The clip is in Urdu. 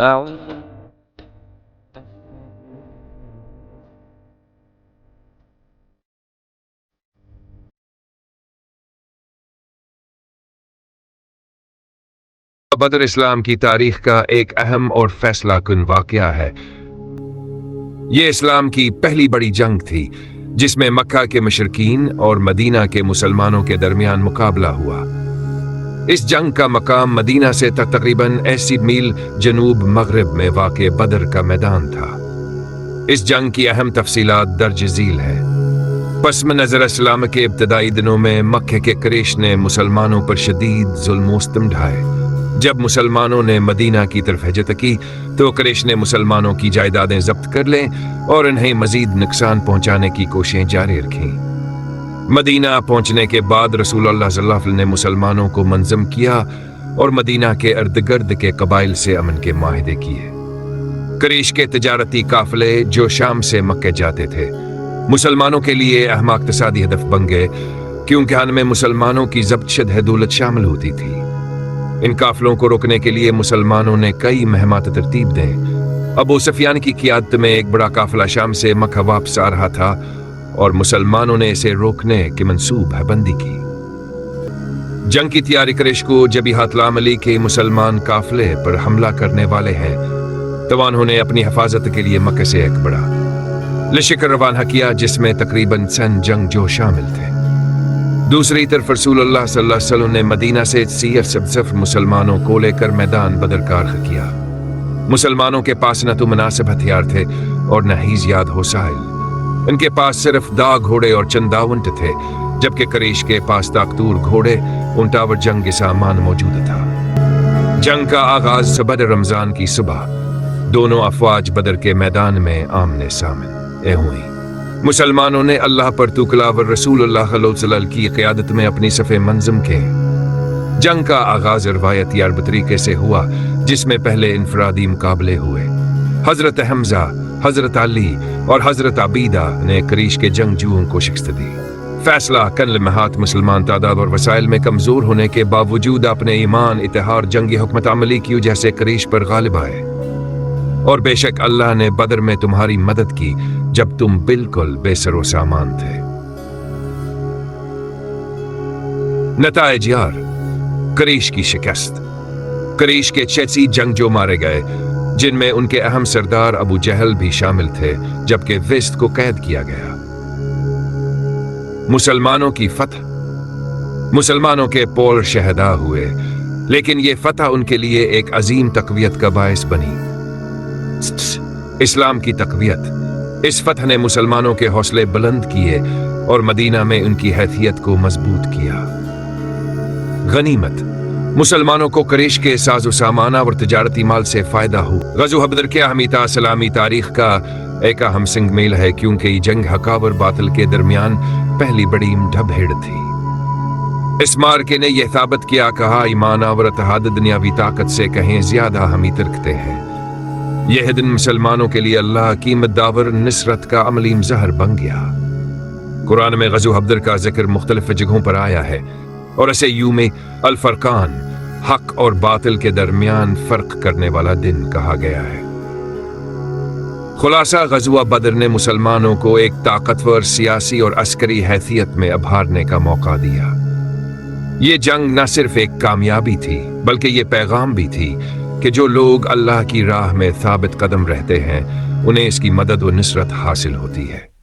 أعوذ بدر اسلام کی تاریخ کا ایک اہم اور فیصلہ کن واقعہ ہے۔ یہ اسلام کی پہلی بڑی جنگ تھی جس میں مکہ کے مشرکین اور مدینہ کے مسلمانوں کے درمیان مقابلہ ہوا۔ اس جنگ کا مقام مدینہ سے تقریباً 80 میل جنوب مغرب میں واقع بدر کا میدان تھا۔ اس جنگ کی اہم تفصیلات درج ذیل ہے۔ پس منظر اسلام کے ابتدائی دنوں میں مکہ کے قریش نے مسلمانوں پر شدید ظلم و ستم ڈھائے۔ جب مسلمانوں نے مدینہ کی طرف ہجرت کی تو قریش نے مسلمانوں کی جائیدادیں ضبط کر لیں اور انہیں مزید نقصان پہنچانے کی کوششیں جاری رکھیں۔ مدینہ پہنچنے کے بعد رسول اللہ صلی اللہ علیہ وسلم نے مسلمانوں کو منظم کیا اور مدینہ کے ارد گرد کے قبائل سے امن کے معاہدے کیے۔ قریش کے تجارتی قافلے جو شام سے مکہ جاتے تھے مسلمانوں کے لیے اہم اقتصادی ہدف بن گئے، کیونکہ ان میں مسلمانوں کی ضبط شدہ دولت شامل ہوتی تھی۔ ان قافلوں کو روکنے کے لیے مسلمانوں نے کئی مہمات ترتیب دیں۔ ابو سفیان کی قیادت میں ایک بڑا قافلہ شام سے مکہ واپس آ رہا تھا اور مسلمانوں نے اسے روکنے کی منصوبہ بندی کی۔ جنگ کی تیاری قریش کو جب ہاتھ لاملی کے مسلمان قافلے پر حملہ کرنے والے ہیں تو انہوں نے اپنی حفاظت کے لیے مکہ سے ایک بڑا لشکر روانہ کیا جس میں تقریباً 100 جنگجو شامل تھے۔ دوسری طرف رسول اللہ صلی اللہ علیہ وسلم نے مدینہ سے 30 مسلمانوں کو لے کر میدان بدر کا رخ کیا۔ مسلمانوں کے پاس نہ تو مناسب ہتھیار تھے اور نہ ہی زیادہ وسائل۔ ان کے پاس صرف دا گھوڑے اور چندہ اونٹ تھے، جبکہ قریش کے پاس طاقتور گھوڑے، اونٹا اور جنگ کے سامان موجود تھا۔ جنگ کا آغاز بدر رمضان کی صبح دونوں افواج بدر کے میدان میں آمنے سامنے ہوئی۔ مسلمانوں نے اللہ پر توکلا اور رسول اللہ صلی اللہ علیہ وسلم کی قیادت میں اپنی صفیں منظم کی۔ جنگ کا آغاز روایتی عرب طریقے سے ہوا جس میں پہلے انفرادی مقابلے ہوئے۔ حضرت حمزہ، حضرت علی اور حضرت عبیدہ نے قریش کے جنگجوؤں کو شکست دی۔ فیصلہ کن لمحات مسلمان تعداد اور وسائل میں کمزور ہونے کے باوجود اپنے ایمان، اتحاد، جنگی حکمت عملی کی وجہ سے قریش پر غالب آئے۔ اور بے شک اللہ نے بدر میں تمہاری مدد کی جب تم بالکل بے سر و سامان تھے۔ نتائج یار، قریش کی شکست۔ قریش کے 86 جنگجو مارے گئے جن میں ان کے اہم سردار ابو جہل بھی شامل تھے، جبکہ وسط کو قید کیا گیا۔ مسلمانوں کی فتح۔ مسلمانوں کے پول شہدا ہوئے، لیکن یہ فتح ان کے لیے ایک عظیم تقویت کا باعث بنی۔ اسلام کی تقویت۔ اس فتح نے مسلمانوں کے حوصلے بلند کیے اور مدینہ میں ان کی حیثیت کو مضبوط کیا۔ غنیمت۔ مسلمانوں کو قریش کے ساز و سامان اور تجارتی مال سے فائدہ ہو۔ غزوہ بدر کے اہمیت اسلامی تاریخ کا ایک اہم سنگ میل ہے، کیونکہ یہ جنگ حق اور باطل کے درمیان پہلی بڑی مڈبھیڑ تھی۔ اس مارکے نے یہ ثابت کیا کہا ایمان اور اتحاد دنیاوی طاقت سے کہیں زیادہ اہمیت رکھتے ہیں۔ یہ دن مسلمانوں کے لیے اللہ کی مداور نصرت کا عملی مظہر بن گیا۔ قرآن میں غزوہ بدر کا ذکر مختلف جگہوں پر آیا ہے اور اسے یوم الفرقان، حق اور باطل کے درمیان فرق کرنے والا دن کہا گیا ہے۔ خلاصہ، غزوہ بدر نے مسلمانوں کو ایک طاقتور سیاسی اور عسکری حیثیت میں ابھارنے کا موقع دیا۔ یہ جنگ نہ صرف ایک کامیابی تھی بلکہ یہ پیغام بھی تھی کہ جو لوگ اللہ کی راہ میں ثابت قدم رہتے ہیں انہیں اس کی مدد و نصرت حاصل ہوتی ہے۔